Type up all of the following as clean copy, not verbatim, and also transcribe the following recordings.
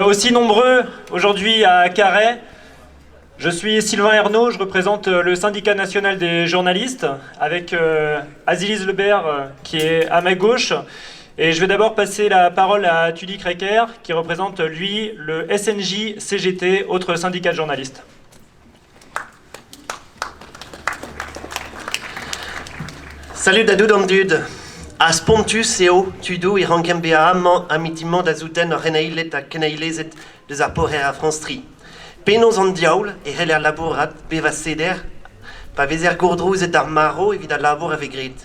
Aussi nombreux aujourd'hui à Carhaix. Je suis Sylvain Ernaud, je représente le syndicat national des journalistes avec Azilise Lebert qui est à ma gauche. Et je vais d'abord passer la parole à Tully Krecker qui représente lui le SNJ CGT, autre syndicat de journalistes. Salut Dadou Dude. A spontus eo tudo I rankem be amant amitimant da zouten renailet a kenailezet deus ar porrer a France-tri. Penoz an diaoul e reler laborat beva seder pa vezer gourdrouzet ar maro evit a labor ave grit.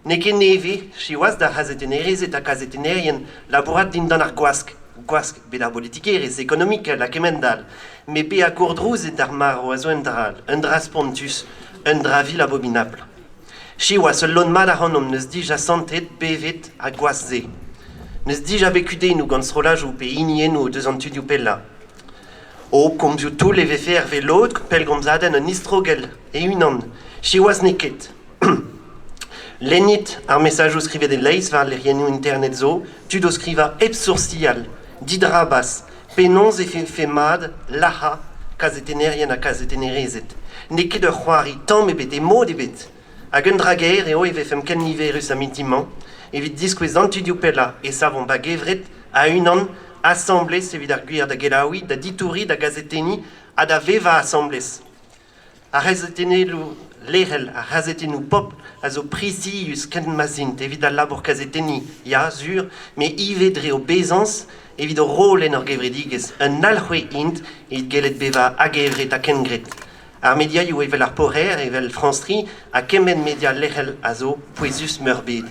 Neke neve, chioaz da razetenerezet a kazetenerien laborat din dan ar gwask. Gwask bet ar politikerez ekonomik la kemendal. Me be a gourdrouzet ar maro a zo endral, un dra spontus, un dra vil abominable. Chiwa se lon mat a rannom neus dij a santet bevet a gwaz ze. Neus dij a bekude nou gant srolaj ou pe inien ou deus an tudioù pella. O, komzio tout leve fer ve lot pel gomzaden un istrogel e unan. Chiwaz neket. Lenit ar mesajou skrivet de leiz var lerienou internet zo, tudo skriva ep sourcial, didra bas, penonz e fe mad, laha, kazetenerien a kazetenerezet. Neket ur c'hoari tamm ebet e mod ebet. Hag un drager eo e vefem ken niverus amitimant, evit diskouez antudioù pella e savon bagevret a unan assemblez evit ar gwir da gelaoui, da ditouri, da gazeteni, a da veva assemblez. A razetenelou lerel, a razetenou pop, a zo prisius ken mazint, evit al labor gazeteni, ya, zur, me ive dre o bezans, evit o rolen ur gevredigez, un alc'hwe int, evit gelet beva a gevret a kengret. Ar media you evel ar porrer, evel France-tri, a kemen media lerel a zo, poezus meurbed.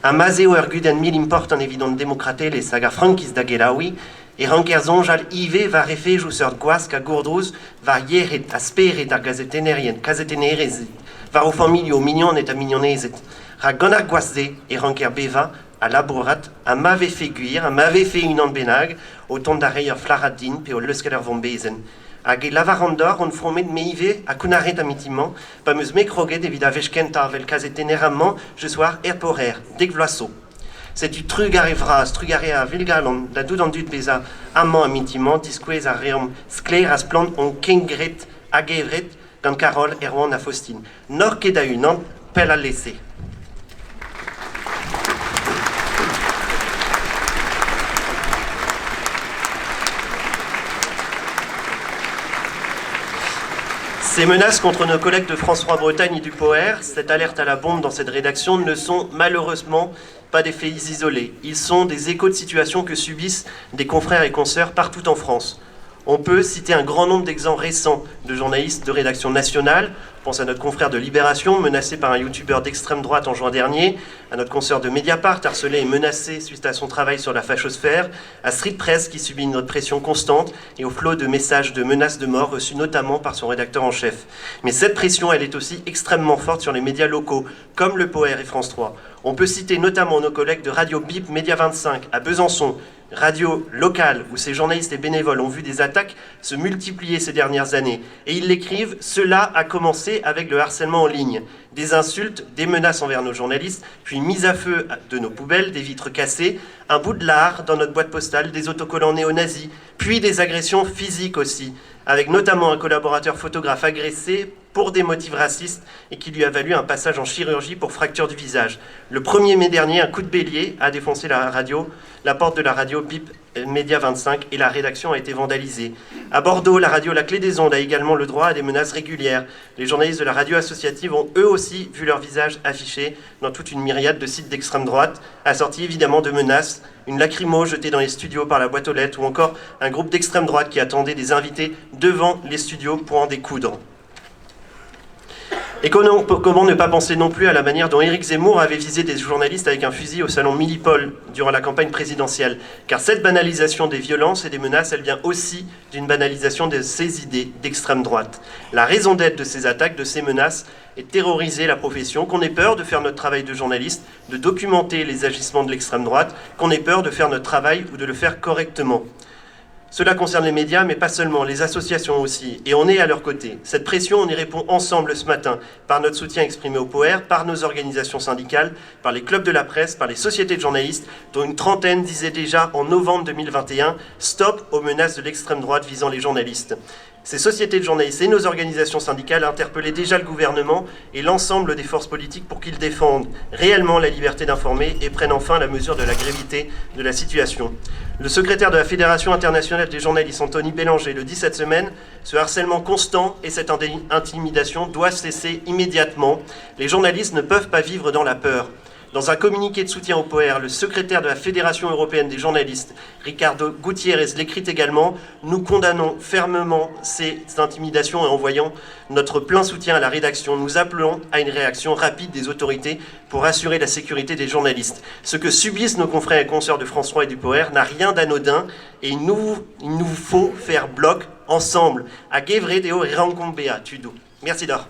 A mazeo ur guden mil import an evidon demokratelez hag ar frankiz da gelaoui, e ranker zonjal ive va refejou seurt gwask a gourdrouz va yeret a speret ar gazetenerien, kazetenerezet, va o familio mignonet a mignonezet. Ra gant ar gwazze e ranker beva a laborat a mave fe gwir, a mave fe unan benag, o tont da reier flarat din pe o leuskel ar vont bezen. Hag e lavarandor on fromet meive a kounaret amitimant, pa meus me kroget evit a vechkent arvel kazeteneramant je soar er porrer, dek vloasso. Setu trugare vras, trugare a vilgalan, da doud an dud beza amant amitimant, diskouez a reom skler as plant on kengret a gevret gant Karol erwan a Faustine. Nor ket a unan, pel a lese. Ces menaces contre nos collègues de France 3 Bretagne et du POER, cette alerte à la bombe dans cette rédaction, ne sont malheureusement pas des faits isolés. Ils sont des échos de situations que subissent des confrères et consoeurs partout en France. On peut citer un grand nombre d'exemples récents de journalistes de rédaction nationale. Je pense à notre confrère de Libération, menacé par un youtubeur d'extrême droite en juin dernier, à notre consoeur de Mediapart, harcelé et menacé suite à son travail sur la fachosphère, à Street Press qui subit une pression constante et au flot de messages de menaces de mort reçus notamment par son rédacteur en chef. Mais cette pression, elle est aussi extrêmement forte sur les médias locaux, comme le POER et France 3. On peut citer notamment nos collègues de Radio Bip Média 25 à Besançon, radio locale où ces journalistes et bénévoles ont vu des attaques se multiplier ces dernières années. Et ils l'écrivent, cela a commencé avec le harcèlement en ligne. Des insultes, des menaces envers nos journalistes, puis mise à feu de nos poubelles, des vitres cassées, un bout de lard dans notre boîte postale, des autocollants néo-nazis, puis des agressions physiques aussi, avec notamment un collaborateur photographe agressé pour des motifs racistes et qui lui a valu un passage en chirurgie pour fracture du visage. Le 1er mai dernier, un coup de bélier a défoncé la porte de la radio Bip Média 25 et la rédaction a été vandalisée. À Bordeaux, la radio La Clé des Ondes a également le droit à des menaces régulières. Les journalistes de la radio associative ont eux aussi vu leur visage affiché dans toute une myriade de sites d'extrême droite, assortis évidemment de menaces, une lacrymo jetée dans les studios par la boîte aux lettres ou encore un groupe d'extrême droite qui attendait des invités devant les studios pour en découdre. Et comment ne pas penser non plus à la manière dont Éric Zemmour avait visé des journalistes avec un fusil au salon Millipol durant la campagne présidentielle. Car cette banalisation des violences et des menaces, elle vient aussi d'une banalisation de ces idées d'extrême droite. La raison d'être de ces attaques, de ces menaces, est terroriser la profession, qu'on ait peur de faire notre travail de journaliste, de documenter les agissements de l'extrême droite, qu'on ait peur de faire notre travail ou de le faire correctement. Cela concerne les médias, mais pas seulement, les associations aussi, et on est à leur côté. Cette pression, on y répond ensemble ce matin, par notre soutien exprimé au POER, par nos organisations syndicales, par les clubs de la presse, par les sociétés de journalistes, dont une trentaine disaient déjà en novembre 2021 « Stop aux menaces de l'extrême droite visant les journalistes ». Ces sociétés de journalistes et nos organisations syndicales interpellaient déjà le gouvernement et l'ensemble des forces politiques pour qu'ils défendent réellement la liberté d'informer et prennent enfin la mesure de la gravité de la situation. Le secrétaire de la Fédération internationale des journalistes, Anthony Bélanger, le dit cette semaine, ce harcèlement constant et cette intimidation doivent cesser immédiatement. Les journalistes ne peuvent pas vivre dans la peur. Dans un communiqué de soutien au POER, le secrétaire de la Fédération européenne des journalistes, Ricardo Gutiérrez, l'écrit également « Nous condamnons fermement ces intimidations et envoyant notre plein soutien à la rédaction. Nous appelons à une réaction rapide des autorités pour assurer la sécurité des journalistes. Ce que subissent nos confrères et consoeurs de France 3 et du POER n'a rien d'anodin et il nous faut faire bloc ensemble. A Gevredeo Rancombea, Tudo. » Merci d'or.